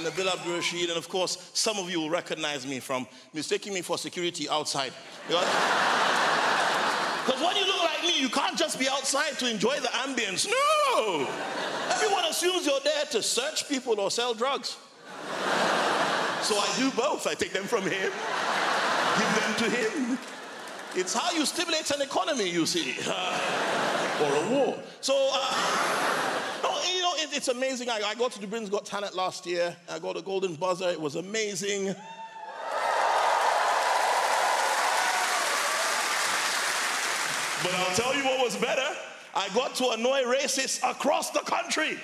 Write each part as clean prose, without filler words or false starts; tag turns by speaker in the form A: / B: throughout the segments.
A: Nabil Abdulrashid, and of course, some of you will recognize me from mistaking me for security outside. Because when you look like me, you can't just be outside to enjoy the ambience. No! Everyone assumes you're there to search people or sell drugs. So I do both. I take them from him, give them to him. It's how you stimulate an economy, you see, or a war. So, you know, it's amazing. I got to the Britain's Got Talent last year. I got a golden buzzer. It was amazing. But I'll tell you what was better. I got to annoy racists across the country.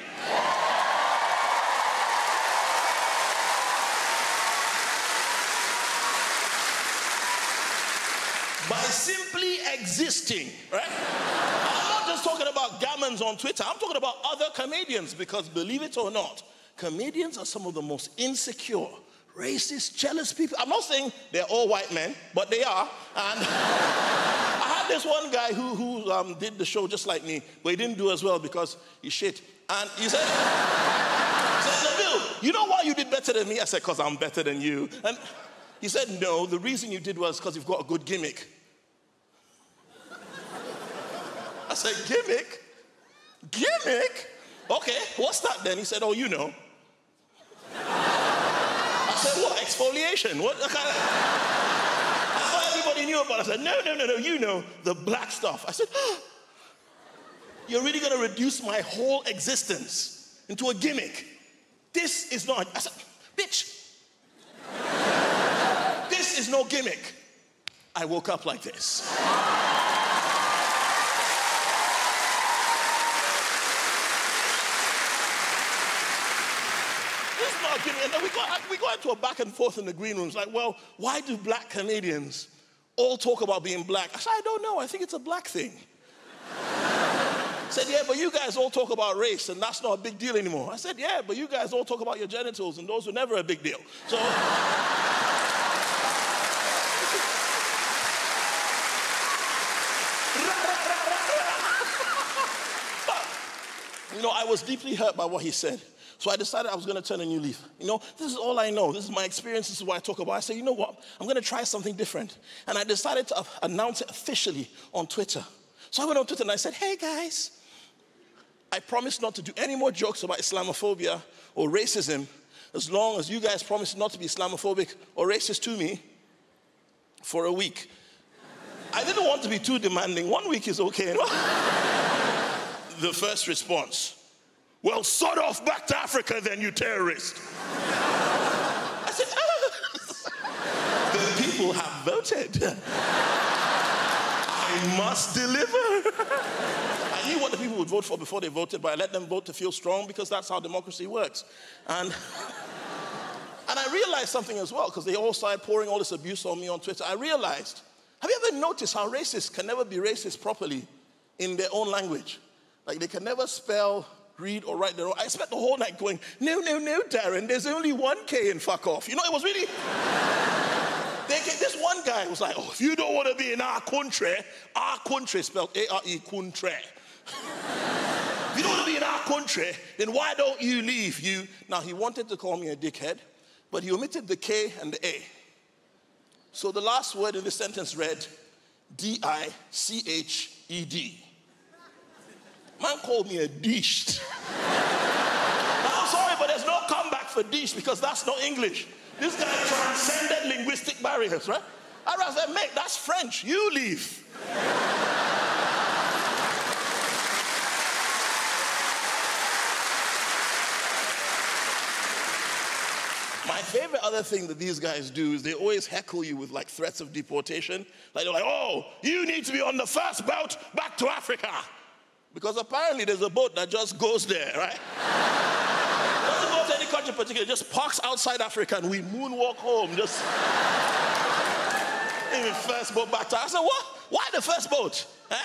A: By simply existing, right? I'm not just talking about gammons on Twitter. I'm talking about other comedians, because believe it or not, comedians are some of the most insecure, racist, jealous people. I'm not saying they're all white men, but they are. And I had this one guy who did the show just like me, but he didn't do as well because he's shit. And he said, Nabil, you know why you did better than me? I said, because I'm better than you. And he said, no, the reason you did was because you've got a good gimmick. I said, gimmick? Gimmick? Okay, what's that then? He said, oh, you know. I said, what, exfoliation? What kind of... I thought everybody knew about it. I said, no, you know, the black stuff. I said, oh, you're really going to reduce my whole existence into a gimmick? This is not... I said, bitch. This is no gimmick. I woke up like this. And then we got into a back and forth in the green rooms, like, well, why do black comedians all talk about being black? I said, I don't know, I think it's a black thing. Said, yeah, but you guys all talk about race, and that's not a big deal anymore. I said, yeah, but you guys all talk about your genitals, and those were never a big deal. So... You know, I was deeply hurt by what he said. So I decided I was going to turn a new leaf. You know, this is all I know. This is my experience. This is what I talk about. I said, you know what? I'm going to try something different. And I decided to announce it officially on Twitter. So I went on Twitter and I said, hey, guys, I promise not to do any more jokes about Islamophobia or racism as long as you guys promise not to be Islamophobic or racist to me for a week. I didn't want to be too demanding. 1 week is okay. The first response, well, sod off back to Africa then, you terrorist. I said, the people have voted. I must deliver. I knew what the people would vote for before they voted, but I let them vote to feel strong because that's how democracy works. And I realized something as well, because they all started pouring all this abuse on me on Twitter. I realized, have you ever noticed how racists can never be racist properly in their own language? Like, they can never spell, read, or write their own. I spent the whole night going, no, Darren, there's only one K in fuck off. You know, it was really... This one guy was like, oh, if you don't want to be in our country spelled A-R-E, country. If you don't want to be in our country, then why don't you leave? Now, he wanted to call me a dickhead, but he omitted the K and the A. So the last word in the sentence read, D-I-C-H-E-D. Man called me a dish. I'm sorry, but there's no comeback for dish because that's not English. This guy transcended linguistic barriers, right? I said, mate, that's French. You leave. My favorite other thing that these guys do is they always heckle you with like threats of deportation. Like they're like, oh, you need to be on the first boat back to Africa. Because apparently there's a boat that just goes there, right? Doesn't go to any country in particular, just parks outside Africa and we moonwalk home, just... Even first boat back to... I said, what? Why the first boat? Eh?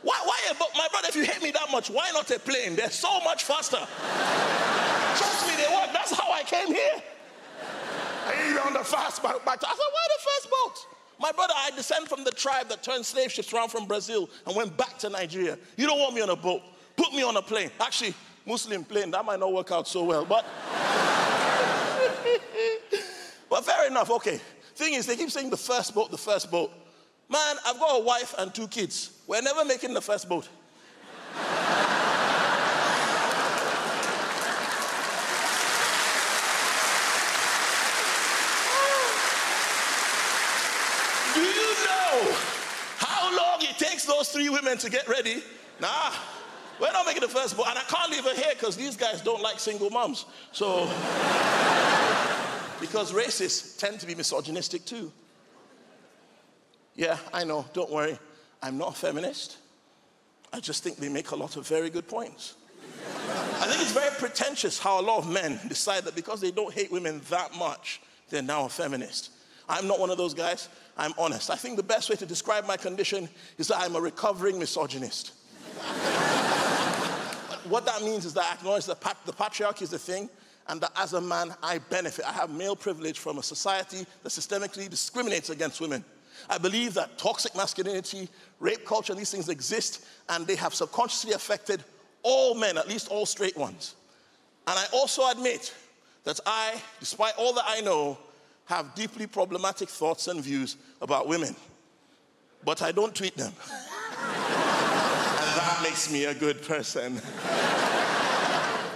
A: Why a boat? My brother, if you hate me that much, why not a plane? They're so much faster. Trust me, they work. That's how I came here. I ain't on the fast back to... I said, why the first boat? My brother, I descend from the tribe that turned slave ships around from Brazil and went back to Nigeria. You don't want me on a boat. Put me on a plane. Actually, Muslim plane, that might not work out so well, but... fair enough, okay. Thing is, they keep saying the first boat, the first boat. Man, I've got a wife and 2 kids. We're never making the first boat. Do you know how long it takes those 3 women to get ready? Nah, we're not making the first boat. And I can't leave her here because these guys don't like single moms. So, because racists tend to be misogynistic too. Yeah, I know, don't worry. I'm not a feminist. I just think they make a lot of very good points. I think it's very pretentious how a lot of men decide that because they don't hate women that much, they're now a feminist. I'm not one of those guys. I'm honest. I think the best way to describe my condition is that I'm a recovering misogynist. What that means is that I acknowledge that the patriarchy is a thing, and that as a man, I benefit. I have male privilege from a society that systemically discriminates against women. I believe that toxic masculinity, rape culture, these things exist, and they have subconsciously affected all men, at least all straight ones. And I also admit that I, despite all that I know, have deeply problematic thoughts and views about women. But I don't tweet them. And that makes me a good person.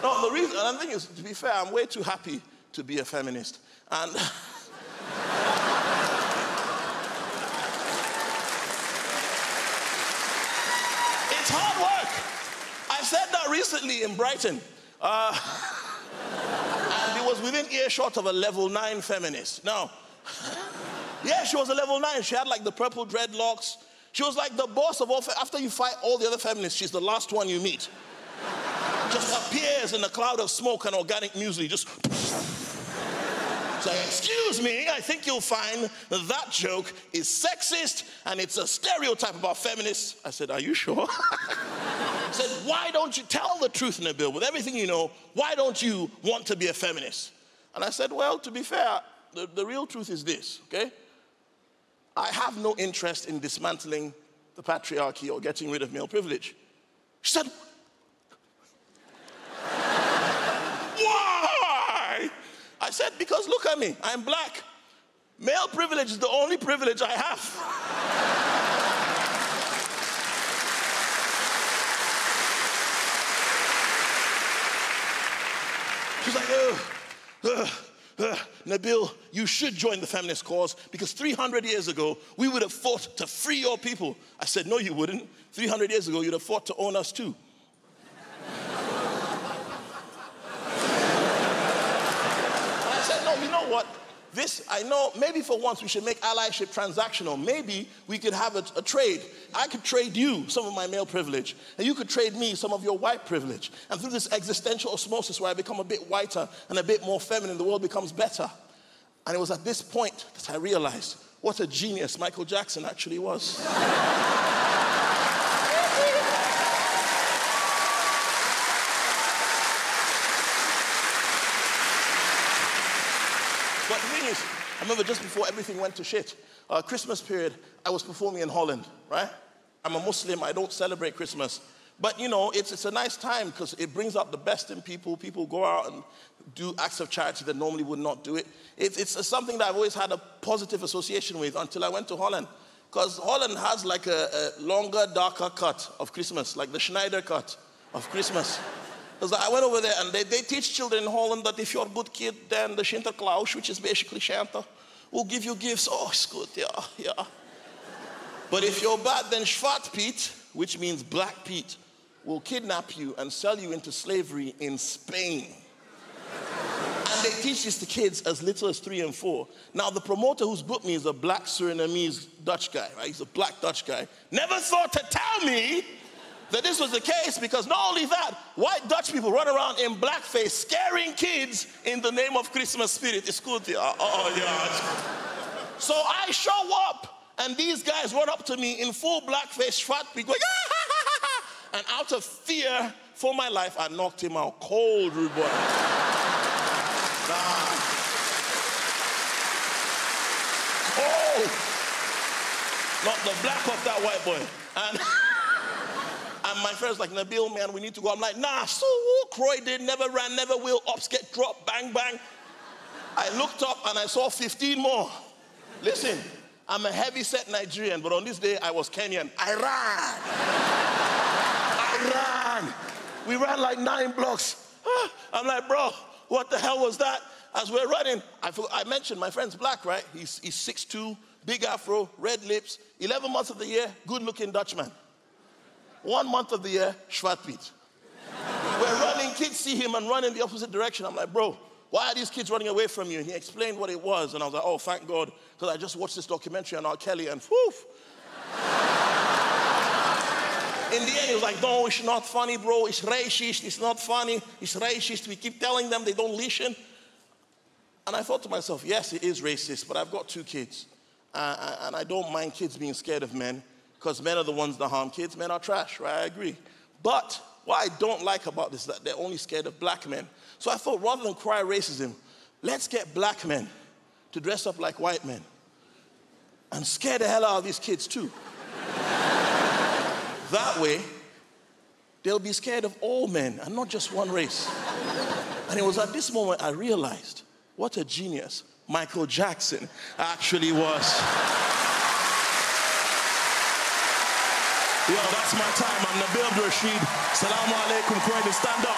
A: No, the reason, and the thing is, to be fair, I'm way too happy to be a feminist. And it's hard work. I said that recently in Brighton. And it was within earshot of a level 9 feminist. Now, yeah, she was a level 9. She had like the purple dreadlocks. She was like the boss of all, after you fight all the other feminists, she's the last one you meet. Just appears in a cloud of smoke and organic muesli, just... So, excuse me, I think you'll find that joke is sexist and it's a stereotype about feminists. I said, are you sure? I said, why don't you tell the truth, Nabil? With everything you know, why don't you want to be a feminist? And I said, well, to be fair, the real truth is this, okay? I have no interest in dismantling the patriarchy or getting rid of male privilege. She said, why? I said, because look at me, I'm black. Male privilege is the only privilege I have. She's like, Nabil, you should join the feminist cause because 300 years ago, we would have fought to free your people. I said, no, you wouldn't. 300 years ago, you'd have fought to own us too. I said, no, you know what? This, I know, maybe for once we should make allyship transactional. Maybe we could have a trade. I could trade you some of my male privilege, and you could trade me some of your white privilege. And through this existential osmosis where I become a bit whiter and a bit more feminine, the world becomes better. And it was at this point that I realized what a genius Michael Jackson actually was. But the thing is, I remember just before everything went to shit, Christmas period, I was performing in Holland, right? I'm a Muslim, I don't celebrate Christmas. But, you know, it's a nice time because it brings out the best in people. People go out and do acts of charity that normally would not do it. It's something that I've always had a positive association with until I went to Holland. Because Holland has like a longer, darker cut of Christmas, like the Schneider cut of Christmas. Because I went over there and they teach children in Holland that if you're a good kid, then the Sinterklaas, which is basically Santa, will give you gifts. Oh, it's good, yeah. But if you're bad, then Zwart Piet, which means Black Pete, will kidnap you and sell you into slavery in Spain. And they teach this to kids as little as 3 and 4. Now, the promoter who's booked me is a black Surinamese Dutch guy, right? He's a black Dutch guy. Never thought to tell me that this was the case because not only that, white Dutch people run around in blackface scaring kids in the name of Christmas spirit. It's good, yeah. So I show up and these guys run up to me in full blackface, Zwart Piet, going, and out of fear for my life, I knocked him out cold, rude boy. Oh! Not the black of that white boy. And my friend's like, Nabil, man, we need to go. I'm like, nah, so Croy did, never ran, never will. Ops get dropped, bang, bang. I looked up and I saw 15 more. Listen, I'm a heavy-set Nigerian, but on this day, I was Kenyan. I ran. We ran like 9 blocks. I'm like, bro, what the hell was that? As we're running, I mentioned my friend's black, right? He's 6'2", big afro, red lips, 11 months of the year, good-looking Dutchman. 1 month of the year, Schwartpiet. We're running, kids see him and run in the opposite direction. I'm like, bro, why are these kids running away from you? And he explained what it was, and I was like, oh, thank God, because I just watched this documentary on R. Kelly, and whew. In the end, he was like, no, it's not funny, bro. It's racist. It's not funny. It's racist. We keep telling them they don't listen. And I thought to myself, yes, it is racist, but I've got 2 kids. And I don't mind kids being scared of men, because men are the ones that harm kids. Men are trash, right? I agree. But what I don't like about this is that they're only scared of black men. So I thought, rather than cry racism, let's get black men to dress up like white men and scare the hell out of these kids too. That way, they'll be scared of all men and not just one race. And it was at this moment I realized what a genius Michael Jackson actually was. Yo, that's my time. I'm Nabil Abdulrashid. Salaam alaikum, Croydon, stand up.